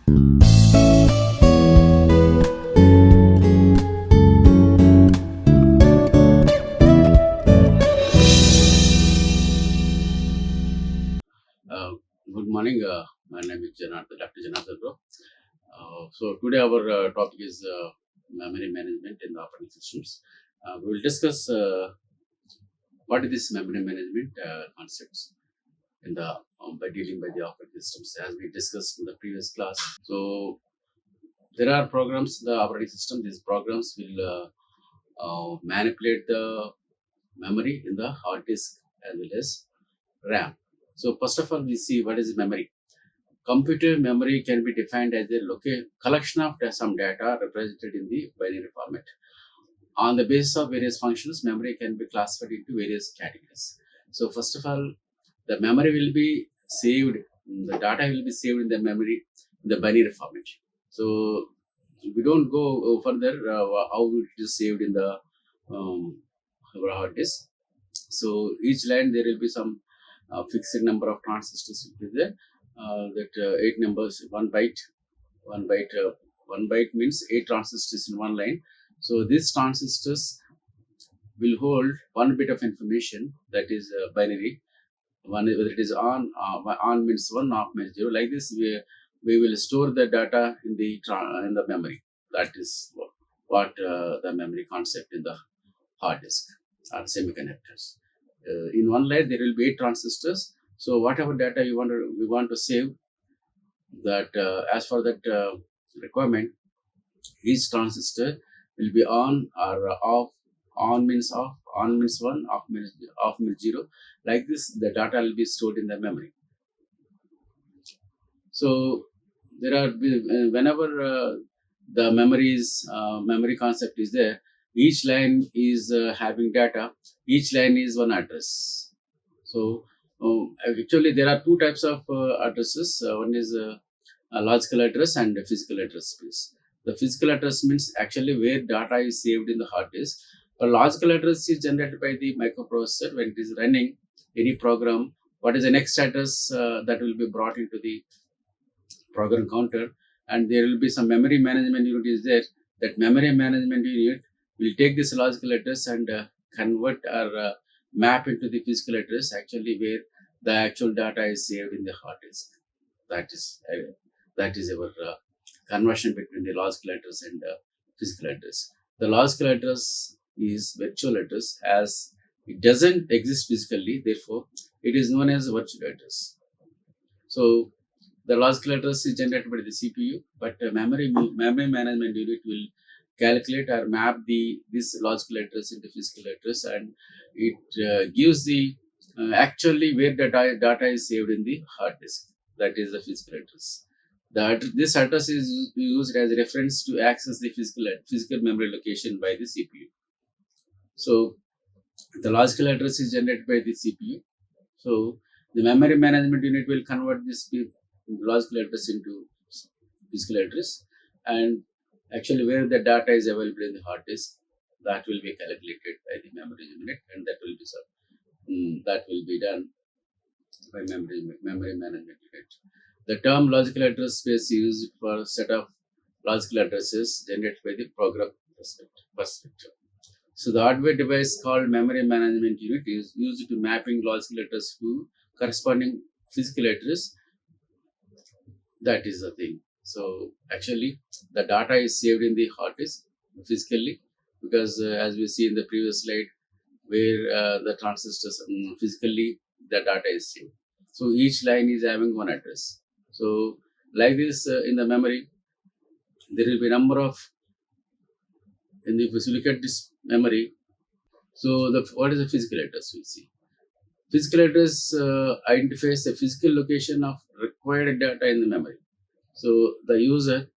Good morning. My name is Dr. Janardhan Rao. So today our topic is memory management in the operating systems. We will discuss what is this memory management concepts in the by dealing by the operating systems, as we discussed in the previous class. So there are programs in the operating system. These programs will manipulate the memory in the hard disk as well as RAM. So first of all, we see what is memory. Computer memory can be defined as a collection of some data represented in the binary format. On the basis of various functions, memory can be classified into various categories. So first of all, the memory will be saved, the data will be saved in the memory in the binary format. So we don't go further how it is saved in the hard disk. So each line there will be some fixed number of transistors will be there. That 8 numbers, one byte means 8 transistors in one line. So these transistors will hold one bit of information, that is binary. One, whether it is on means 1, off means 0. Like this, we will store the data in the memory. That is what the memory concept in the hard disk or semiconductors. In one line there will be 8 transistors. So whatever data we want to save, that as for that requirement, each transistor will be on or off. On means off, on means 1, off means 0. Like this, the data will be stored in the memory. So there are whenever the memory concept is there, each line is having data. Each line is one address. So actually, there are two types of addresses. One is a logical address and a physical address space. The physical address means actually where data is saved in the hard disk. A logical address is generated by the microprocessor when it is running any program. What is the next address that will be brought into the program counter, and there will be some memory management unit is there. That memory management unit will take this logical address and convert or map into the physical address, actually where the actual data is saved in the hard disk. That is our conversion between the logical address and physical address. The logical address is virtual address, as it doesn't exist physically, therefore it is known as virtual address. So the logical address is generated by the CPU, but memory management unit will calculate or map this logical address into physical address, and it gives the actually where the data is saved in the hard disk. That is the physical address. This address is used as a reference to access the physical memory location by the CPU. So the logical address is generated by the CPU. So the memory management unit will convert this logical address into physical address, and actually where the data is available in the hard disk, that will be calculated by the memory unit, and that will be done by memory management unit. The term logical address space is used for a set of logical addresses generated by the program perspective. So the hardware device called memory management unit is used to mapping logical address to corresponding physical address. That is the thing. So actually the data is saved in the hard disk physically, because as we see in the previous slide, where the transistors physically the data is saved. So each line is having one address. So like this in the memory, there will be a number of, and if you look at this memory, so what is the physical address? We'll see. Physical address identifies the physical location of required data in the memory. So the user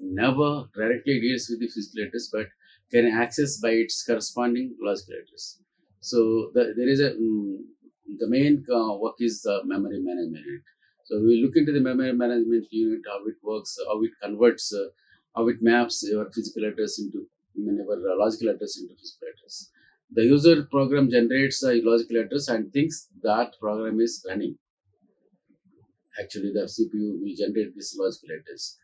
never directly deals with the physical address, but can access by its corresponding logical address. So there is the main work is the memory management unit. So we look into the memory management unit, how it works, how it converts, how it maps your physical address into your logical address into physical address. The user program generates a logical address and thinks that program is running. actually the CPU will generate this logical address.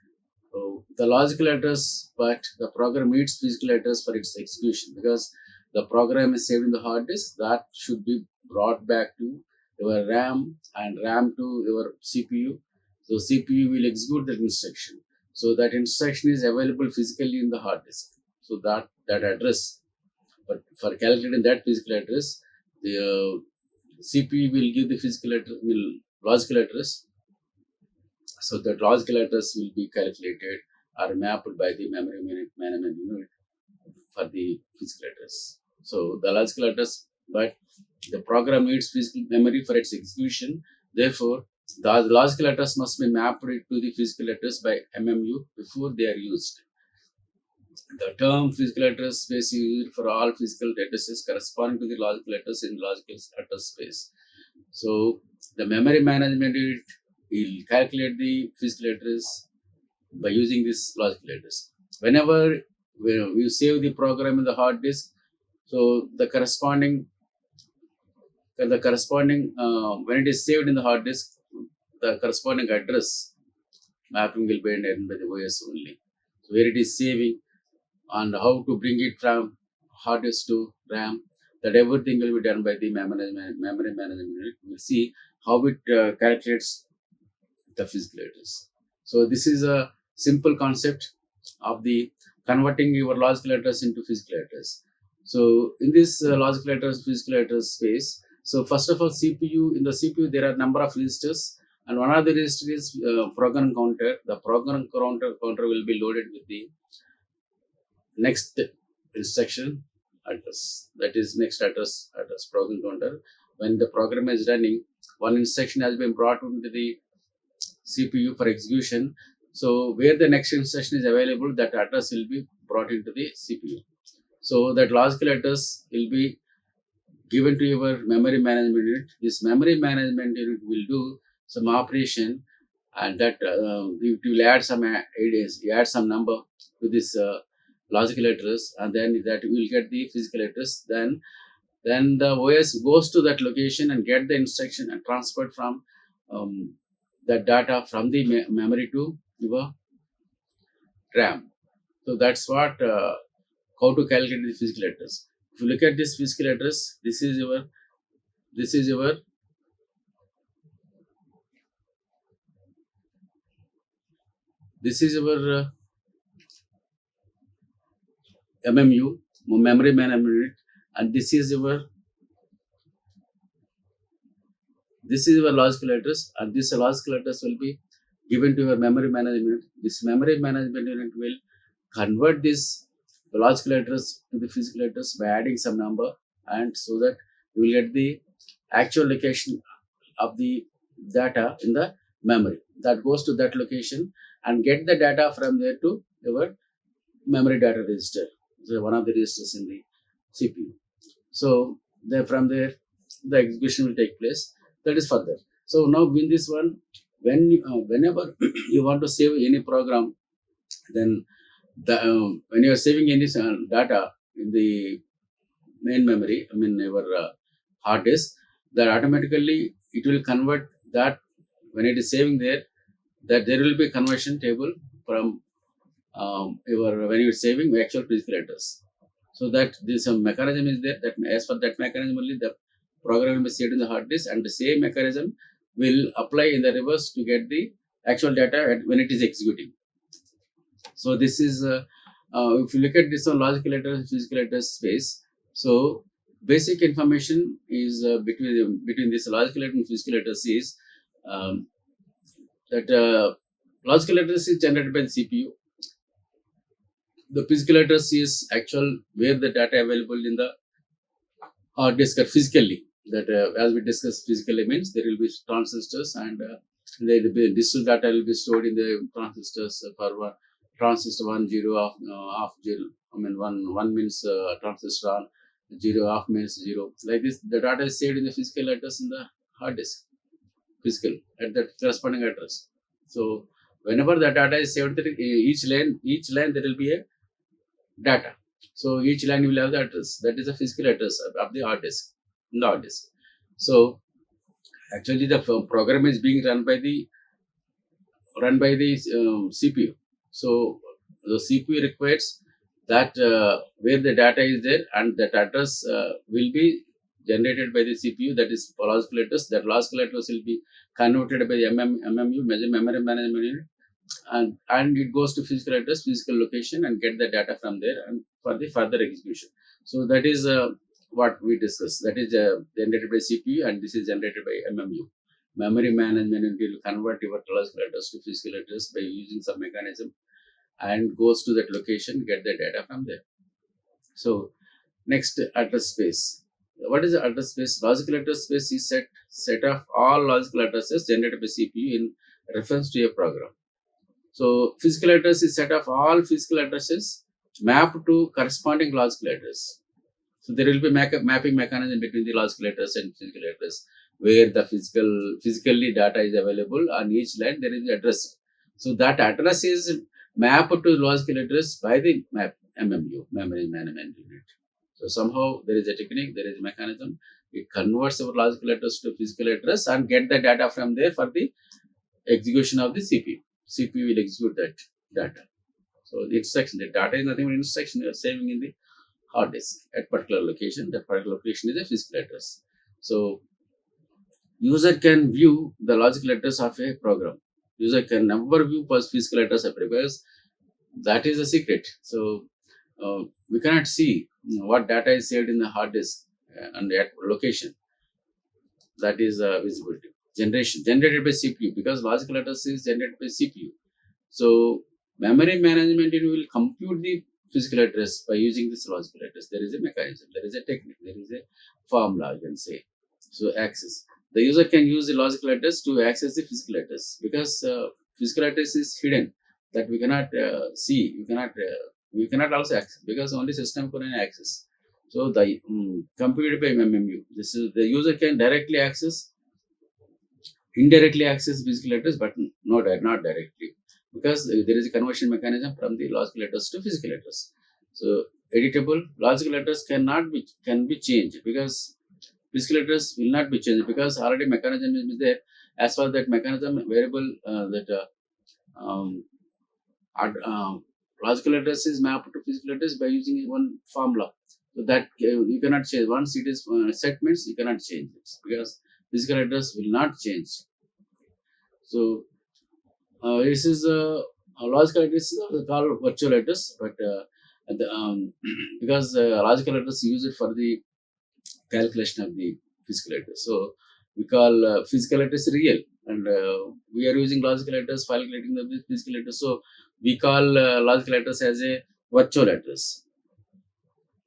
So the logical address, but the program needs physical address for its execution, because the program is saved in the hard disk. That should be brought back to your RAM, and RAM to your CPU. So CPU will execute that instruction. So that instruction is available physically in the hard disk. So that address, but for calculating that physical address, the CPU will give the physical address, logical address. So that logical address will be calculated or mapped by the memory management unit for the physical address. So the logical address, but the program needs physical memory for its execution. Therefore, the logical address must be mapped to the physical address by MMU before they are used. The term physical address space is used for all physical addresses corresponding to the logical address in logical address space. So the memory management unit will calculate the physical address by using this logical address. Whenever you save the program in the hard disk, so the corresponding when it is saved in the hard disk, the corresponding address mapping will be done by the OS only. So where it is saving and how to bring it from hard disk to RAM, that everything will be done by the memory management unit. We'll see how it calculates the physical address. So this is a simple concept of the converting your logical address into physical address. So in this logical address physical address space, so first of all, in the CPU there are number of registers, and one of the registers is program counter. The program counter will be loaded with the next instruction address, that is next address program counter. When the program is running, one instruction has been brought into the CPU for execution. So where the next instruction is available, that address will be brought into the CPU. So that logical address will be given to your memory management unit. This memory management unit will do some operation, and that it will add some IDs, add some number to this logical address, and then that will get the physical address. Then the OS goes to that location and get the instruction and transferred from that data from the memory to your RAM. So that's what how to calculate the physical address. If you look at this physical address, this is your MMU, memory management unit, and this is your logical address, and this logical address will be given to your memory management unit. This memory management unit will convert this logical address to the physical address by adding some number, and so that you will get the actual location of the data in the memory. That goes to that location and get the data from there to your memory data register. So one of the registers in the CPU. So from there, the execution will take place. That is further. So now in this one, whenever you want to save any program, then when you are saving any data in the main memory, your hard disk, that automatically it will convert that. When it is saving there, that there will be a conversion table from when you are saving actual physical address. So that this mechanism is there, that as for that mechanism only the program will be saved in the hard disk, and the same mechanism will apply in the reverse to get the actual data when it is executing. So this is if you look at this on logical address, physical address space. So basic information is between this logical address and physical address is that logical address is generated by the CPU. The physical address is actual where the data available in the hard disk are physically. That as we discussed, physically means there will be transistors, and there will be digital data will be stored in the transistors. For transistor 1, 0, half 0. One means transistor on, 0, half means 0. Like this, the data is saved in the physical address in the hard disk. Physical at that corresponding address. So whenever the data is saved, each line there will be a data. So each line will have the address. That is the physical address of the hard disk. So actually the program is being run by the run by the CPU. So the CPU requires that where the data is there, and that address will be generated by the CPU, that is logical address. That logical address will be converted by the MMU, memory management unit, and it goes to physical address, physical location, and get the data from there and for the further execution. So that is what we discussed. That is generated by CPU, and this is generated by MMU. Memory management unit will convert your logical address to physical address by using some mechanism, and goes to that location, get the data from there. So next, address space. What is the address space? Logical address space is set of all logical addresses generated by CPU in reference to a program. So physical address is set of all physical addresses mapped to corresponding logical address. So there will be mapping mechanism between the logical address and physical address, where the physically data is available on each line. There is address. So that address is mapped to logical address by the MMU, memory management unit. So somehow there is a technique, there is a mechanism. It converts our logical address to physical address and get the data from there for the execution of the CPU. CPU will execute that data. So the instruction, the data is nothing but instruction you are saving in the hard disk at particular location. That particular location is a physical address. So user can view the logical address of a program. User can never view physical address of a program, because that is a secret. So we cannot see what data is saved in the hard disk and at location. That is visibility. Generated by CPU, because logical address is generated by CPU. So memory management unit will compute the physical address by using this logical address. There is a mechanism, there is a technique, there is a formula, you can say. So access. The user can use the logical address to access the physical address, because physical address is hidden, that we cannot see. We cannot also access, because only system can access. So the computed by MMU. This is the user can indirectly access physical address, but not directly, because there is a conversion mechanism from the logical address to physical address. So editable logical address can be changed, because physical address will not be changed, because already mechanism is there. As far as that mechanism variable logical address is mapped to physical address by using one formula. So that you cannot change. Once it is set, means you cannot change it, because physical address will not change. So this is a logical address is called virtual address, but because logical address use it for the calculation of the physical address. So we call physical address real, and we are using logical address for calculating the physical address. So we call logical address as a virtual address.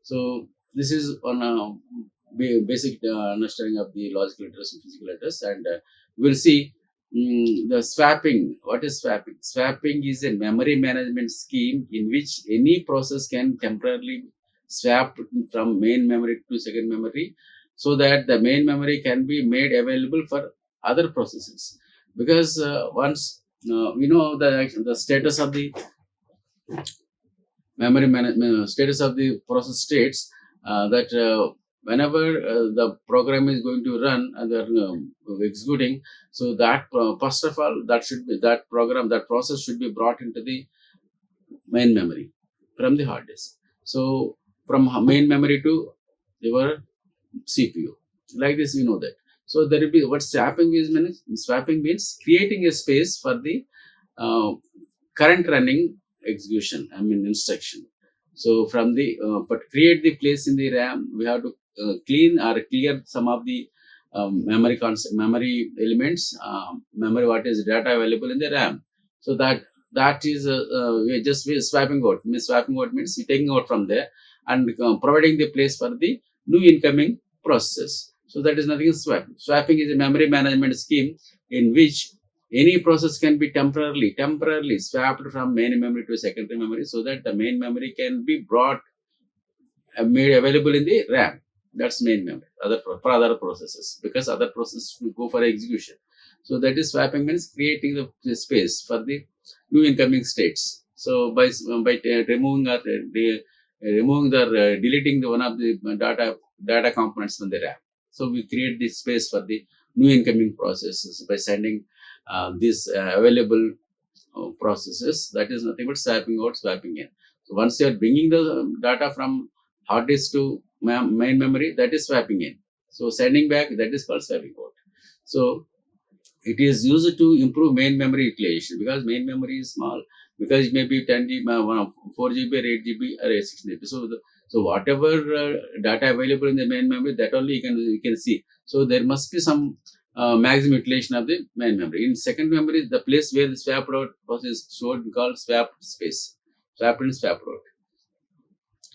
So this is on basic understanding of the logical address and physical address, and we'll see the swapping. What is swapping? Swapping is a memory management scheme in which any process can temporarily swap from main memory to second memory, so that the main memory can be made available for other processes. Because once we know the status of the memory management, status of the process states that whenever the program is going to run and they're executing, so that first of all, that process should be brought into the main memory from the hard disk. So from main memory to your CPU, like this, we know that. So there will be what swapping is. Swapping means creating a space for the current running execution, instruction. So from the but create the place in the RAM, we have to clean or clear some of the memory elements, memory what is data available in the RAM. So that is we swapping out. Swapping out means we taking out from there and providing the place for the new incoming process. So that is nothing but swapping. Swapping is a memory management scheme in which any process can be temporarily swapped from main memory to secondary memory, so that the main memory can be made available in the RAM. That's main memory. For other processes, because other processes will go for execution. So that is swapping, means creating the space for the new incoming states. So by removing or deleting one of the data components from the RAM. So we create this space for the new incoming processes by sending this available processes. That is nothing but swapping out, swapping in. So once you are bringing the data from hard disk to main memory, that is swapping in. So sending back, that is called swapping out. So it is used to improve main memory utilization, because main memory is small, because it may be 10 GB, 4 GB or 8 GB or 16 GB. So whatever data available in the main memory, that only you can see. So there must be some maximum utilization of the main memory. In second memory, the place where the swap out process is stored, we call swapped space, swapped and swap out.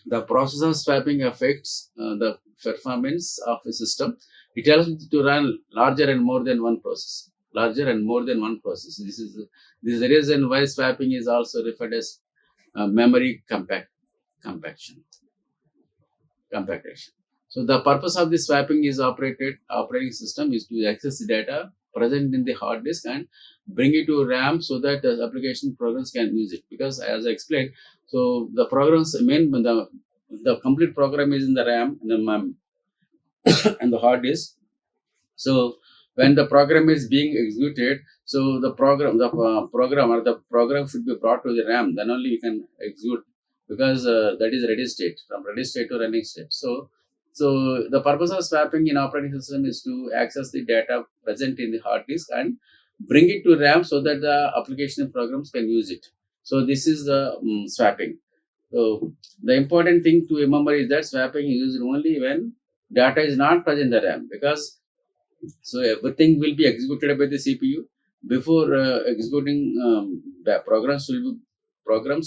The process of swapping affects the performance of a system. It allows it to run larger and more than one process. Larger and more than one process. This is the reason why swapping is also referred as memory compaction. So the purpose of the swapping is operating system is to access the data present in the hard disk and bring it to RAM, so that the application programs can use it. Because as I explained, so the programs the complete program is in the RAM and the hard disk. So when the program is being executed, so the program should be brought to the RAM. Then only you can execute, because that is ready state, from ready state to running state. So the purpose of swapping in operating system is to access the data present in the hard disk and bring it to RAM, so that the application and programs can use it. So this is the swapping. So the important thing to remember is that swapping is used only when data is not present in the RAM, because so everything will be executed by the CPU before executing the programs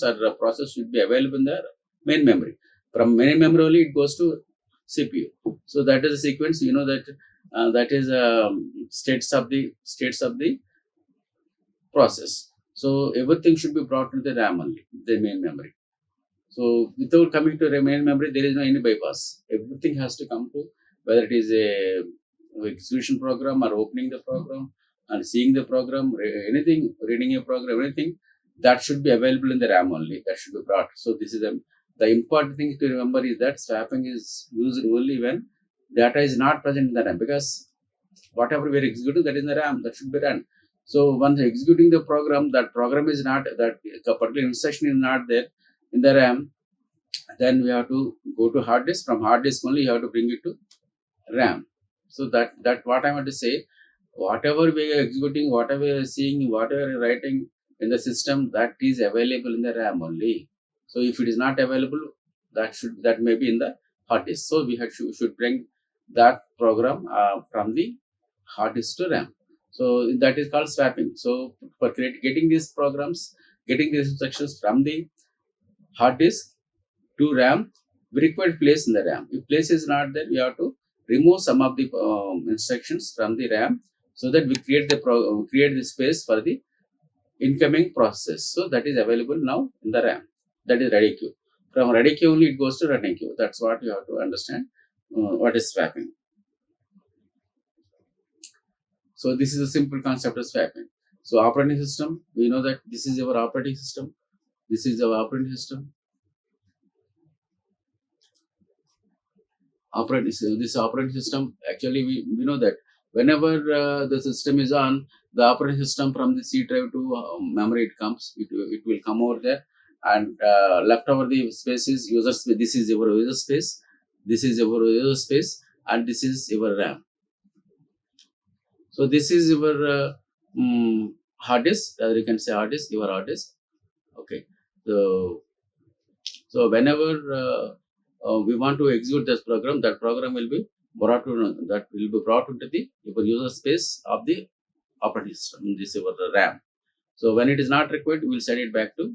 or the process should be available in the main memory. From main memory only it goes to CPU. So that is the sequence. You know that that is states of the process. So everything should be brought to the RAM only, the main memory. So without coming to the main memory, there is no any bypass. Everything has to come to, whether it is a execution program or opening the program and seeing the program, anything, reading a program, anything that should be available in the RAM only. That should be brought. So this is the important thing to remember is that swapping is used only when data is not present in the RAM, because whatever we are executing, that is in the RAM, that should be run. So once executing the program, that program is not, that particular instruction is not there in the RAM, then we have to go to hard disk. From hard disk only you have to bring it to RAM. So that what I want to say, whatever we are executing, whatever we are seeing, whatever we are writing in the system, that is available in the RAM only. So if it is not available, that may be in the hard disk. So we should bring that program from the hard disk to RAM. So that is called swapping. So for getting these programs, getting these instructions from the hard disk to RAM, we require place in the RAM. If place is not there, we have to remove some of the instructions from the RAM, so that we create the space for the incoming process. So that is available now in the RAM. That is ready queue. From ready queue only it goes to running queue. That's what you have to understand. What is swapping? So this is a simple concept of swapping. So operating system, we know that this is our operating system. This is our operating system. This operating system, actually we know that whenever the system is on, the operating system from the C drive to memory it comes, it will come over there, and left over the space is user space. This is your user space, this is your user space, and this is your RAM. So this is your hard disk, you can say hard disk, your hard disk. Okay, so whenever we want to execute this program, that program will be brought into the your user space of the operating system. This is your RAM. So when it is not required, we will send it back to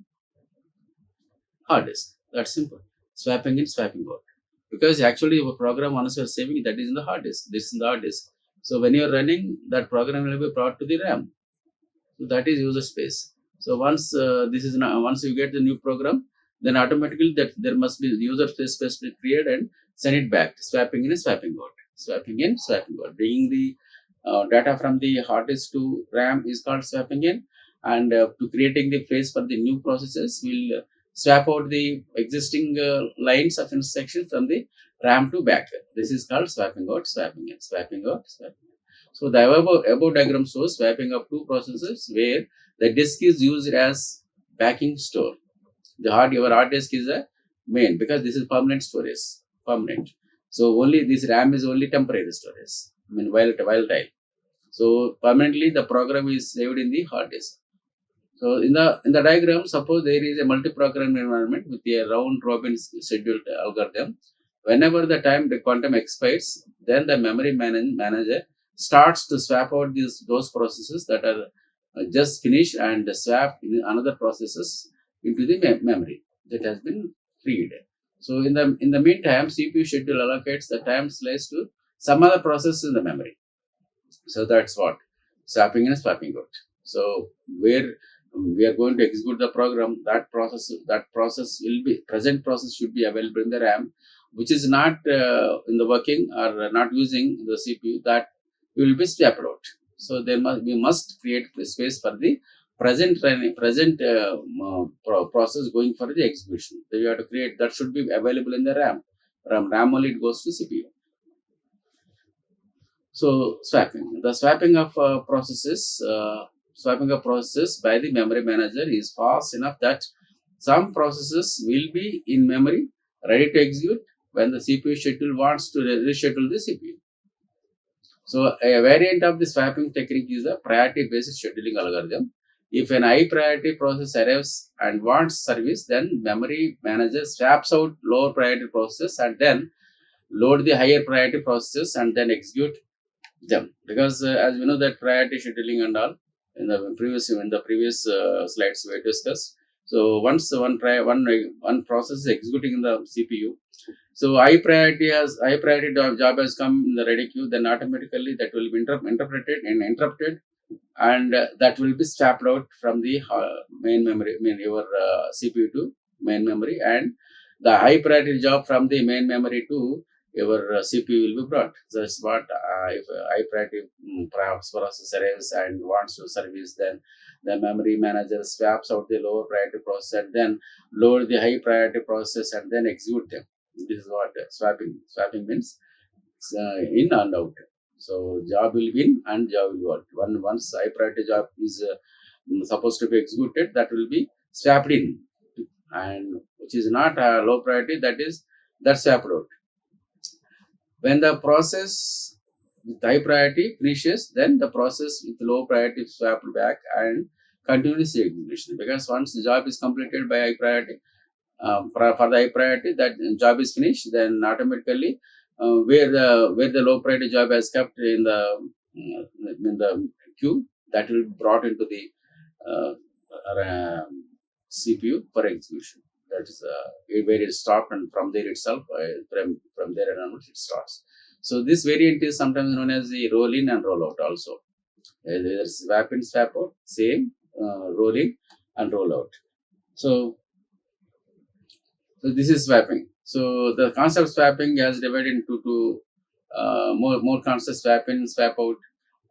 hard disk. That's simple. Swapping in, swapping out. Because actually your program, once you are saving, that is in the hard disk. This is in the hard disk. So when you are running, that program will be brought to the RAM. So that is user space. So once once you get the new program, then automatically that there must be the user space be created and send it back. Swapping in and swapping out. Swapping in, swapping out. Bringing the data from the hard disk to RAM is called swapping in, and to creating the place for the new processes, we'll swap out the existing lines of instruction from the RAM to back. This is called swapping out, swapping in, swapping out, swapping in. So the above diagram shows swapping of two processes where the disk is used as backing store. Your hard disk is a main, because this is permanent storage, permanent. So only this RAM is only temporary storage. I mean, while so permanently the program is saved in the hard disk. So in the diagram, suppose there is a multi-program environment with a round robin scheduled algorithm. Whenever the time the quantum expires, then the memory manager starts to swap out those processes that are just finished and swap in another processes into the memory that has been freed. So in the meantime, CPU schedule allocates the time slice to some other process in the memory. So that's what swapping in and swapping out. So where we are going to execute the program, that process will be present process should be available in the RAM, which is not in the working or not using the CPU, that will be swapped out. So we must create space for the present process going for the execution. So you have to create that should be available in the RAM. RAM only it goes to CPU. So swapping of processes by the memory manager is fast enough that some processes will be in memory ready to execute when the CPU schedule wants to reschedule the CPU. So a variant of the swapping technique is a priority-based scheduling algorithm. If an high priority process arrives and wants service, then memory manager swaps out lower priority process and then load the higher priority processes and then execute them, because as we know that priority scheduling and all in the previous slides we discussed. So once one process is executing in the CPU, so high priority job has come in the ready queue, then automatically that will be interrupted, and that will be swapped out from the main memory, your CPU to main memory, and the high priority job from the main memory to your CPU will be brought. That's what if high priority process arrives and wants to service, then the memory manager swaps out the lower priority process and then load the high priority process and then execute them. This is what swapping means, in and out. So job will win and job will out. Once high priority job is supposed to be executed, that will be swapped in, and which is not a low priority, that's swapped out. When the process with high priority finishes, then the process with low priority is swapped back and continues the execution. Because once the job is completed by high priority, for the high priority, that job is finished, then automatically where the low priority job has kept in the queue, that will be brought into the uh, CPU for execution. That is where it stopped, and from there itself, from there and onwards it starts. So this variant is sometimes known as the roll in and roll out also. There's swap in, swap out, same roll in and roll out. So this is swapping. So the concept of swapping has divided into two more concepts: swap in, swap out.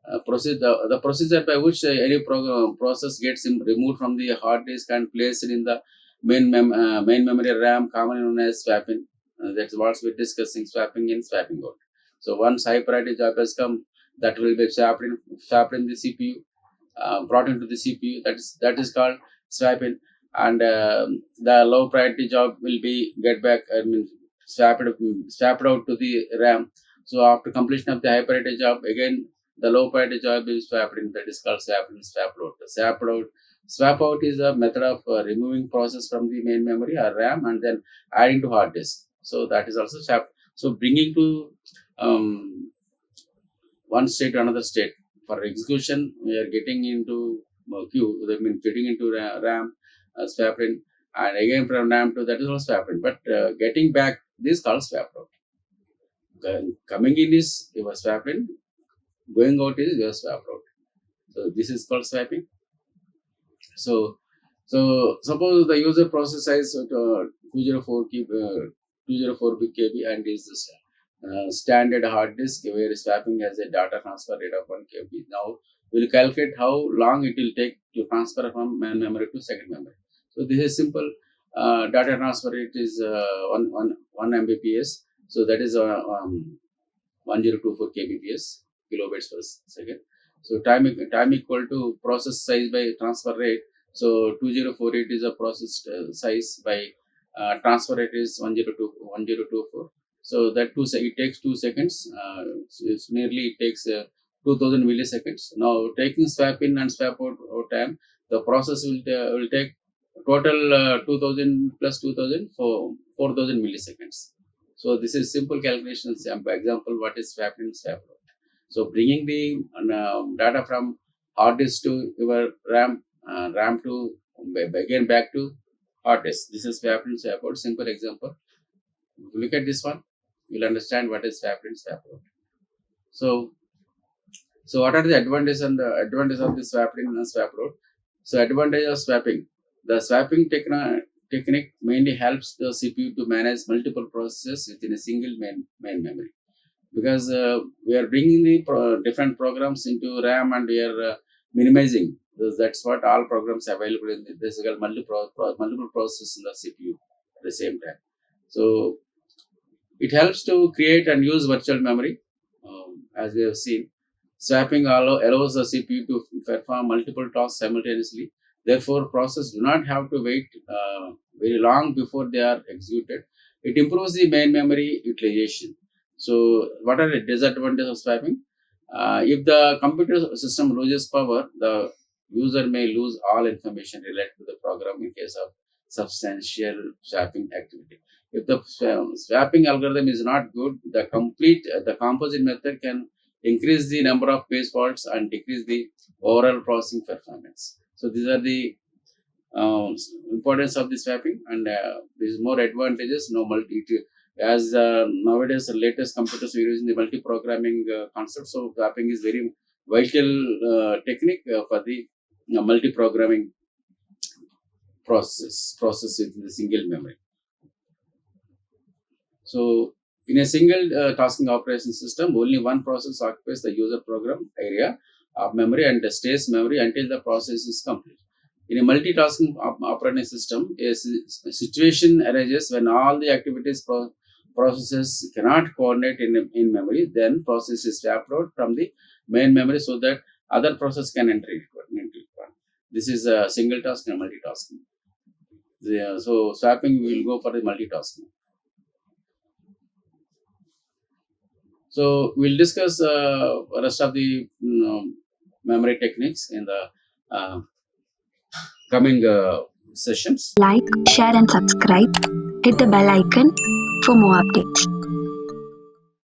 The procedure by which any process gets removed from the hard disk and placed in the main memory RAM, commonly known as swapping. That's what we're discussing: swapping in, swapping out. So once high priority job has come, that will be swapped in the CPU, brought into the CPU. That is called swapping, and the low priority job will be get back. I mean, swapped out to the RAM. So after completion of the high priority job, again the low priority job is swapped in. That is called swap in, swap out. Swap out is a method of removing process from the main memory or RAM and then adding to hard disk. So that is also swap. So bringing to one state to another state. For execution, we are getting into queue, that means getting into RAM, swap in, and again from RAM to that is also swap in. But getting back, this is called swap out. Coming in is you were swap in, going out is you were swap out. So this is called swapping. So suppose the user process size 204 big KB and is standard hard disk where swapping has a data transfer rate of 1 KB. Now we'll calculate how long it will take to transfer from main memory to second memory. So this is simple. Data transfer rate is 1 Mbps. So that is 1024 kbps. kilobits per second. So time equal to process size by transfer rate. So 2048 is a process size by transfer rate is 1024. So that it takes 2 seconds. It's nearly it takes 2000 milliseconds. Now taking swap in and swap out time, the process will take total 2000 plus 2000 for 4000 milliseconds. So this is simple calculation. Example, what is swap in swap out. So bringing the data from hard disk to your RAM to again back to hard disk. This is swap in swap out. Simple example. Look at this one. You'll understand what is swap in swap out. So what are the advantages and the advantage of the swapping and swap out? So advantage of swapping. The swapping technique mainly helps the CPU to manage multiple processes within a single main memory. Because we are bringing the different programs into RAM and we are minimizing. That's what all programs available in this. Multiple processes in the CPU at the same time. So it helps to create and use virtual memory, as we have seen. Swapping allows the CPU to perform multiple tasks simultaneously. Therefore, processes do not have to wait very long before they are executed. It improves the main memory utilization. So, what are the disadvantages of swapping? If the computer system loses power, the user may lose all information related to the program in case of substantial swapping activity. If the swapping algorithm is not good, the composite method can increase the number of page faults and decrease the overall processing performance. So these are the importance of the swapping, and there is more advantages. As nowadays the latest computers are using the multi-programming concept. So swapping is very vital technique for the multi-programming process within the single memory. So in a single tasking operation system, only one process occupies the user program area of memory and stays memory until the process is complete. In a multitasking operating system, a situation arises when all the activities processes cannot coordinate in memory. Then process is swapped out from the main memory so that other process can enter into it. This is a single task and multitasking. So swapping will go for the multitasking. So we'll discuss rest of the memory techniques in the coming sessions. Like, share and subscribe. Hit the bell icon for more updates.